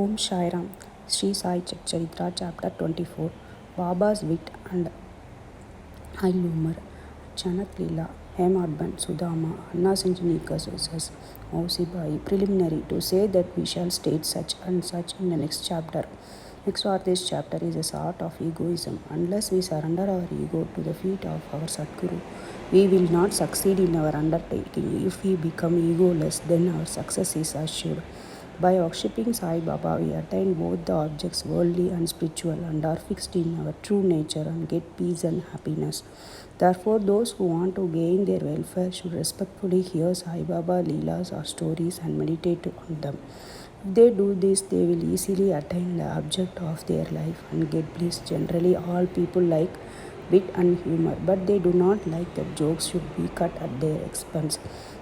Om Sairam, Sri Sai Charitra, Chapter 24, Baba's Wit and High Humor, Chanak Leela, Hemadban, Sudama, Anna Sanjanikas versus Mausibai. Preliminary to say that we shall state such and such in the next chapter. Next for this chapter is a sort of egoism. Unless we surrender our ego to the feet of our Sadguru, we will not succeed in our undertaking. If we become egoless, then our success is assured. By worshipping Sai Baba, we attain both the objects worldly and spiritual and are fixed in our true nature and get peace and happiness. Therefore, those who want to gain their welfare should respectfully hear Sai Baba Leelas or stories and meditate on them. If they do this, they will easily attain the object of their life and get bliss. Generally, all people like wit and humor, but they do not like that jokes should be cut at their expense.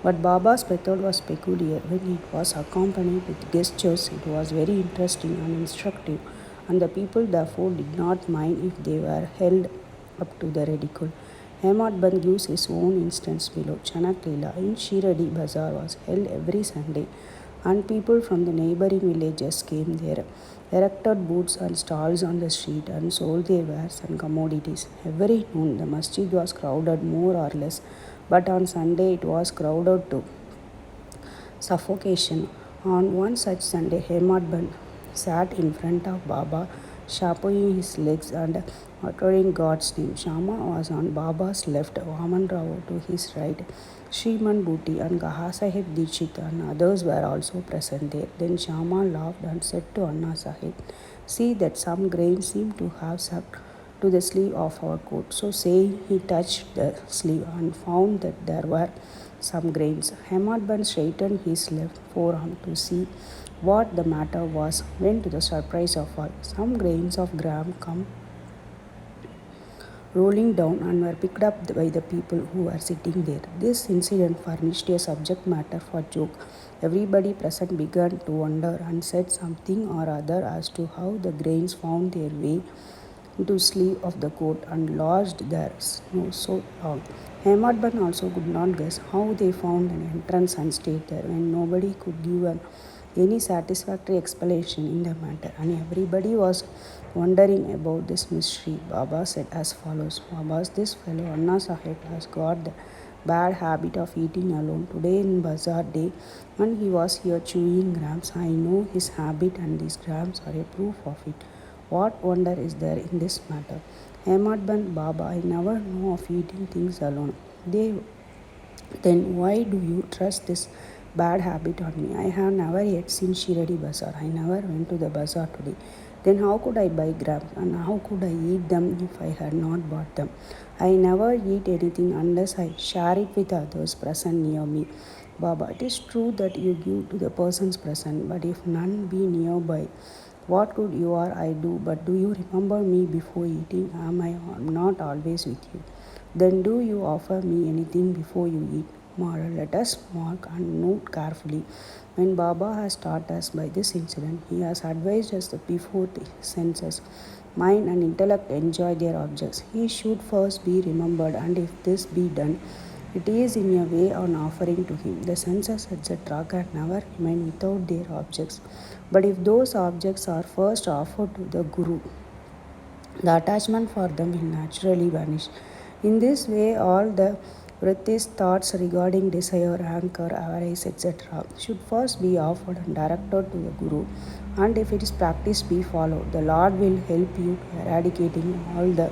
But Baba's method was peculiar. When it was accompanied with gestures, it was very interesting and instructive, and the people therefore did not mind if they were held up to the ridicule. Hemad Band gives his own instance below. Chanak Leela in Shiradi Bazaar was held every Sunday, and people from the neighboring villages came there, erected booths and stalls on the street, and sold their wares and commodities. Every noon the masjid was crowded more or less, but on Sunday it was crowded to suffocation. On one such Sunday, Hemad Band sat in front of Baba, sharpening his legs and uttering God's name. Shama was on Baba's left, Vaman Rao to his right. Shriman Bhuti and Gaha Sahib Dikshit and others were also present there. Then Shama laughed and said to Anna Sahib, "See that some grain seem to have sucked to the sleeve of our coat." So saying, he touched the sleeve and found that there were some grains. Hemad Band straightened his left forearm to see what the matter was, when to the surprise of all, some grains of gram come rolling down and were picked up by the people who were sitting there. This incident furnished a subject matter for joke. Everybody present began to wonder and said something or other as to how the grains found their way into sleeve of the coat and lodged there so long. Hemad Ban also could not guess how they found an entrance and stayed there when nobody could give any satisfactory explanation in the matter, and everybody was wondering about this mystery. Baba said as follows: Babas, this fellow Anna Sahib has got the bad habit of eating alone. Today in bazaar day, when he was here chewing grams, I know his habit, and these grams are a proof of it. What wonder is there in this matter? Hemad Ban, Baba, I never know of eating things alone. Then why do you trust this bad habit on me? I have never yet seen Shiradi Bazaar. I never went to the bazaar today. Then how could I buy grams, and how could I eat them if I had not bought them? I never eat anything unless I share it with others present near me. Baba, it is true that you give to the persons present, but if none be nearby, what could you or I do? But do you remember me before eating? Am I not always with you? Then do you offer me anything before you eat? Moral, let us mark and note carefully. When Baba has taught us by this incident, he has advised us that before the senses, mind and intellect enjoy their objects, he should first be remembered, and if this be done, it is in a way an offering to him. The senses, etc., can never remain without their objects. But if those objects are first offered to the Guru, the attachment for them will naturally vanish. In this way, all the vrittis, thoughts regarding desire, anger, avarice, etc., should first be offered and directed to the Guru. And if it is practiced, be followed, the Lord will help you to eradicating all the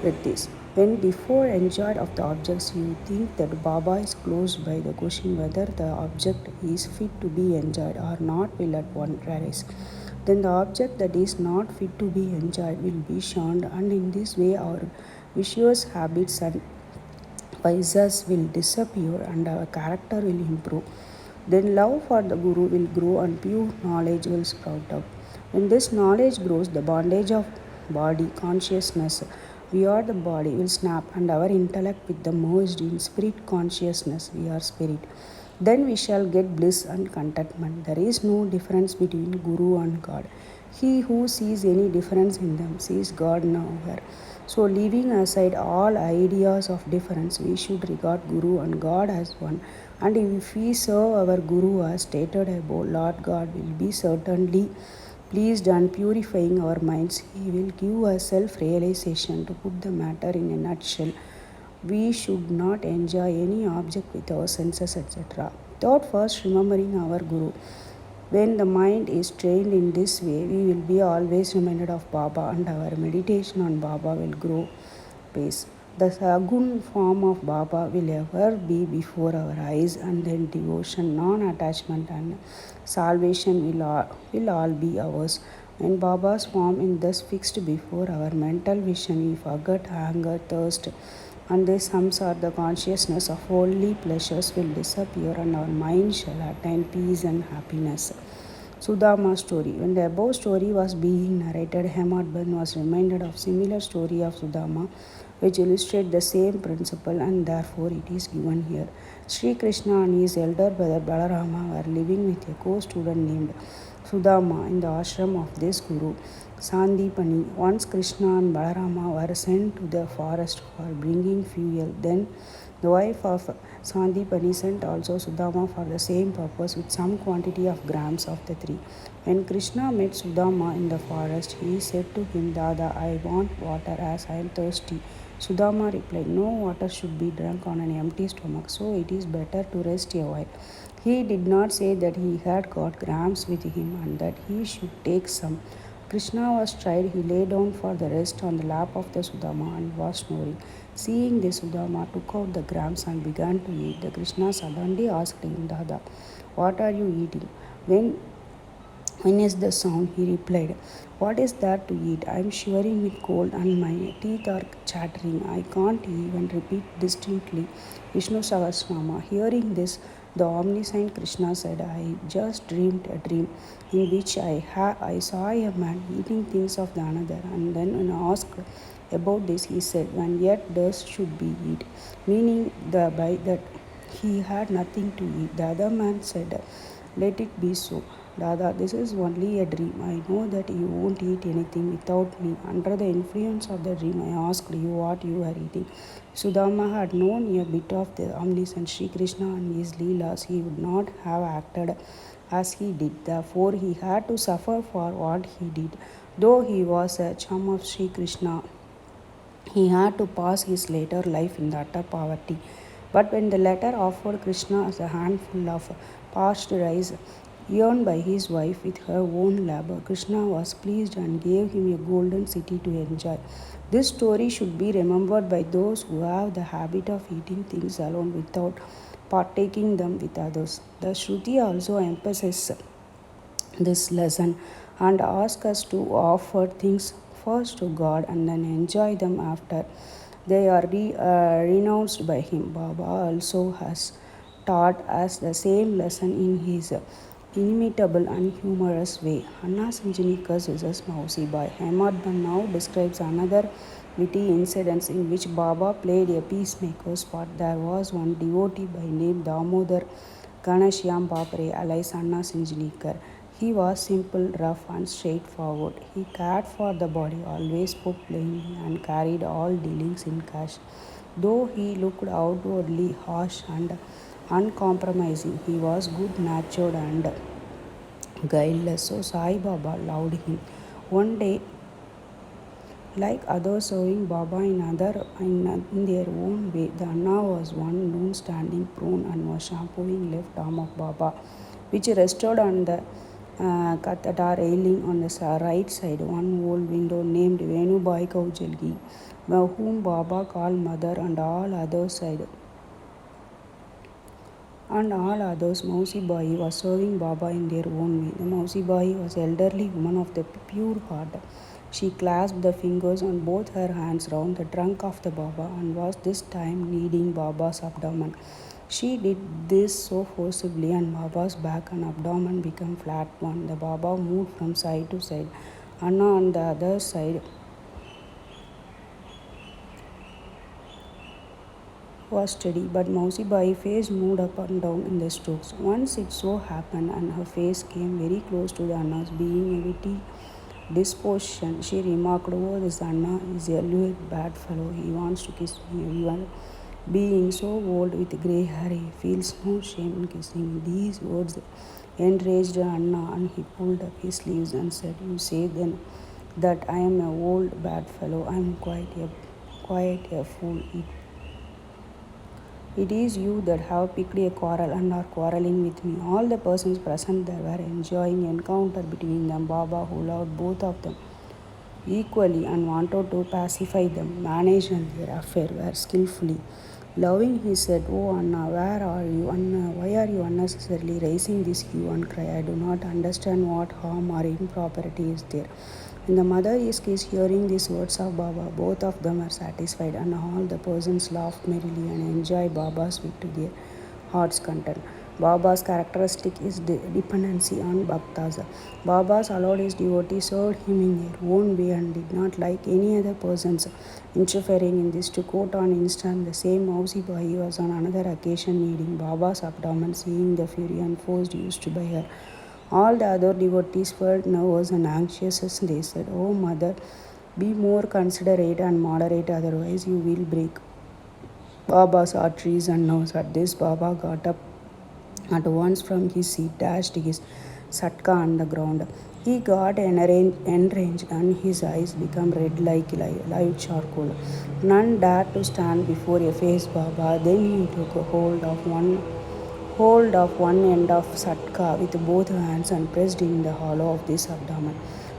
vrittis. When before enjoyed of the objects, you think that Baba is close by, the question whether the object is fit to be enjoyed or not will at once arise. Then the object that is not fit to be enjoyed will be shunned, and in this way our vicious habits and vices will disappear and our character will improve. Then love for the Guru will grow and pure knowledge will sprout up. When this knowledge grows, the bondage of body consciousness, we are the body, will snap, and our intellect with the merged in spirit consciousness, we are spirit. Then we shall get bliss and contentment. There is no difference between Guru and God. He who sees any difference in them sees God nowhere. So, leaving aside all ideas of difference, we should regard Guru and God as one. And if we serve our Guru as stated above, Lord God will be certainly pleased and purifying our minds. He will give us self realization. To put the matter in a nutshell, we should not enjoy any object with our senses, etc., without first remembering our Guru. When the mind is trained in this way, we will be always reminded of Baba, and our meditation on Baba will grow pace. The Sagun form of Baba will ever be before our eyes, and then devotion, non attachment, and salvation will all be ours. When Baba's form is thus fixed before our mental vision, we forget anger, thirst, and these sums are the consciousness of worldly pleasures will disappear, and our mind shall attain peace and happiness. Sudama story. When the above story was being narrated, Hemadban was reminded of similar story of Sudama, which illustrate the same principle, and therefore it is given here. Sri Krishna and his elder brother Balarama were living with a co-student named Sudama in the ashram of this guru, Sandipani. Once Krishna and Balarama were sent to the forest for bringing fuel. Then the wife of Sandipani sent also Sudama for the same purpose with some quantity of grams of the three. When Krishna met Sudama in the forest, he said to him, Dada, I want water as I am thirsty. Sudama replied, no water should be drunk on an empty stomach, so it is better to rest a while. He did not say that he had got grams with him and that he should take some. Krishna was tried. He lay down for the rest on the lap of the Sudama and was snoring. Seeing this, Sudama took out the grams and began to eat. The Krishna suddenly asked him, Dada, what are you eating? When is the sound? He replied, what is that to eat? I am shivering with cold and my teeth are chattering. I can't even repeat distinctly Vishnu Sahasranama. Hearing this, the omniscient Krishna said, I just dreamed a dream in which I saw a man eating things of the another. And then when asked about this, he said, when yet thus should be eat, meaning by that he had nothing to eat. The other man said, let it be so. Dada, this is only a dream. I know that you won't eat anything without me. Under the influence of the dream, I asked you what you were eating. Sudama had known a bit of the omniscient Sri Krishna and his Leelas. He would not have acted as he did. Therefore, he had to suffer for what he did. Though he was a chum of Sri Krishna, he had to pass his later life in the utter poverty. But when the latter offered Krishna as a handful of parched rice earned by his wife with her own labor, Krishna was pleased and gave him a golden city to enjoy. This story should be remembered by those who have the habit of eating things alone without partaking them with others. The Shruti also emphasizes this lesson and asks us to offer things first to God and then enjoy them after they are renounced by Him. Baba also has taught us the same lesson in his inimitable and humorous way. Anna Sanjanikas versus Mausi Bai. Hemad now describes another witty incident in which Baba played a peacemaker's part. There was one devotee by name Damodar Ganashyam Bapre alias Anna Sanjanikar. He was simple, rough and straightforward. He cared for the body, always spoke plainly and carried all dealings in cash. Though he looked outwardly harsh and uncompromising, he was good-natured and guileless, so Sai Baba loved him. One day, like others serving Baba in their own way, the Anna was one noon standing prone and was shampooing left arm of Baba, which rested on the Katata railing on the right side. One old window named Venubai Kaujalgi, whom Baba called mother, and all others, Mausi Bai was serving Baba in their own way. The Mausi Bai was an elderly woman of the pure heart. She clasped the fingers on both her hands round the trunk of the Baba and was this time kneading Baba's abdomen. She did this so forcibly and Baba's back and abdomen became flat one. The Baba moved from side to side. Anna on the other side was steady, but Mausi Bai's face moved up and down in the strokes. Once it so happened, and her face came very close to the Anna's, being a witty disposition. She remarked, oh, this Anna is a lewd bad fellow. He wants to kiss me. Everyone being so old with grey hair, he feels no shame in kissing. These words enraged Anna, and he pulled up his sleeves and said, "You say then that I am a old bad fellow. I am quite a fool. It is you that have picked a quarrel and are quarrelling with me." All the persons present there were enjoying encounter between them. Baba, who loved both of them equally and wanted to pacify them, managed their affair were skillfully. Loving, he said, "Oh Anna, where are you? Anna, why are you unnecessarily raising this hue and cry? I do not understand what harm or impropriety is there." When the mother is hearing these words of Baba, both of them are satisfied, and all the persons laughed merrily and enjoyed Baba's wit to their heart's content. Baba's characteristic is dependency on bhaktas. Babas allowed his devotees served him in their own way and did not like any other persons interfering in this. To quote on instant, the same Mausi Bahi was on another occasion kneading Baba's abdomen, seeing the fury and force used by her. All the other devotees felt nervous and anxious as they said, "Oh mother, be more considerate and moderate, otherwise you will break Baba's arteries and nerves." At this, Baba got up at once from his seat, dashed his satka on the ground. He got enraged and his eyes became red like live charcoal. None dared to stand before a face Baba. Then he took a hold of one end of satka with both hands and pressed in the hollow of this abdomen.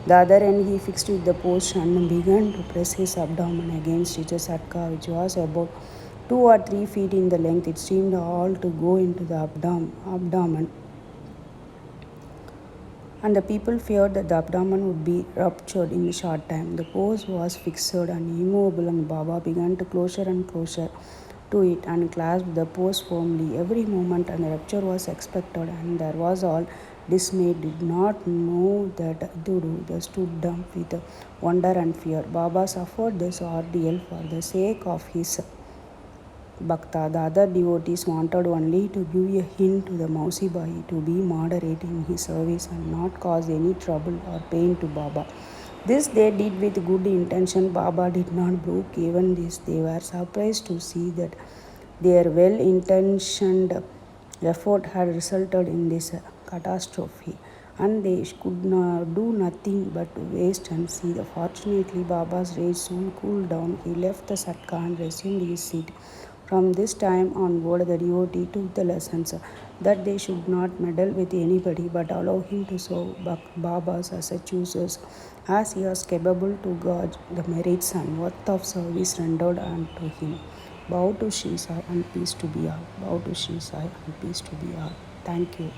The other end he fixed with the post and began to press his abdomen against its satka, which was about 2 or 3 feet in the length. It seemed all to go into the abdomen, and the people feared that the abdomen would be ruptured in a short time. The pose was fixed and immovable, and Baba began to closer and closer to it and clasped the pose firmly every moment, and the rupture was expected, and there was all dismay, did not know that to do. They stood dumb with wonder and fear. Baba suffered this ordeal for the sake of his Bhakta. The other devotees wanted only to give a hint to the Mausi Bahi to be moderate in his service and not cause any trouble or pain to Baba. This they did with good intention. Baba did not brook even this. They were surprised to see that their well-intentioned effort had resulted in this catastrophe, and they could do nothing but waste and see. Fortunately, Baba's rage soon cooled down. He left the satka and resumed his seat. From this time onward, the devotee took the lessons that they should not meddle with anybody but allow him to serve Babas as a chooses, as he was capable to gauge the merits and worth of service rendered unto him. Bow to Shri Sai and peace to be all. Bow to Shri Sai and peace to be all. Thank you.